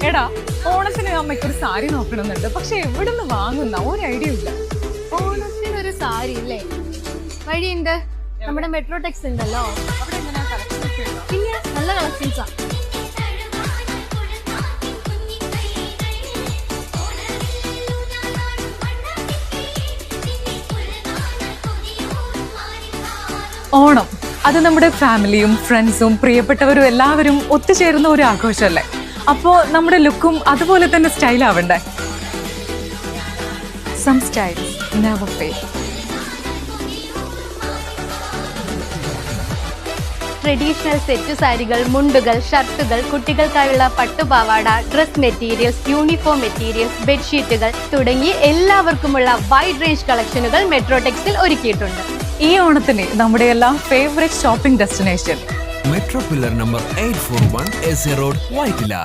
എടാ, ഓണത്തിന് അമ്മയ്ക്കൊരു സാരി നോക്കണമെന്നുണ്ട്. പക്ഷെ എവിടെ നിന്ന് വാങ്ങുന്ന ഒരു ഐഡിയ ഇല്ല. ഓണത്തിനൊരു സാരി ഇല്ലേ? വഴിയുണ്ട്, നമ്മുടെ മെട്രോ ടെക്സ് ഉണ്ടല്ലോ. അവിടെ എങ്ങനെയാ കളക്ഷൻ ഒക്കെ ഉണ്ടോ? പിന്നെ നല്ല കളക്ഷൻസാ. ഓണം അത് നമ്മുടെ ഫാമിലിയും ഫ്രണ്ട്സും പ്രിയപ്പെട്ടവരും എല്ലാവരും ഒത്തുചേരുന്ന ഒരു ആഘോഷമല്ലേ. അപ്പോൾ നമ്മുടെ ലുക്കും അതുപോലെ തന്നെ സ്റ്റൈൽ ആവണ്ടേ. Some styles never fail. Traditional set സാരികൾ, മുണ്ടുകൾ, ഷർട്ടുകൾ, കുട്ടികൾക്കായുള്ള പട്ടുപാവാട, ഡ്രസ് മെറ്റീരിയൽസ്, യൂണിഫോം മെറ്റീരിയൽസ്, ബെഡ്ഷീറ്റുകൾ തുടങ്ങി എല്ലാവർക്കുമുള്ള വൈഡ് റേഞ്ച് കളക്ഷനുകൾ മെട്രോ ടെക്സിൽ ഒരുക്കിയിട്ടുണ്ട്. ഈ ഓണത്തിന് നമ്മുടെ എല്ലാം favourite shopping destination metro pillar number 841 AC road, Vyttila.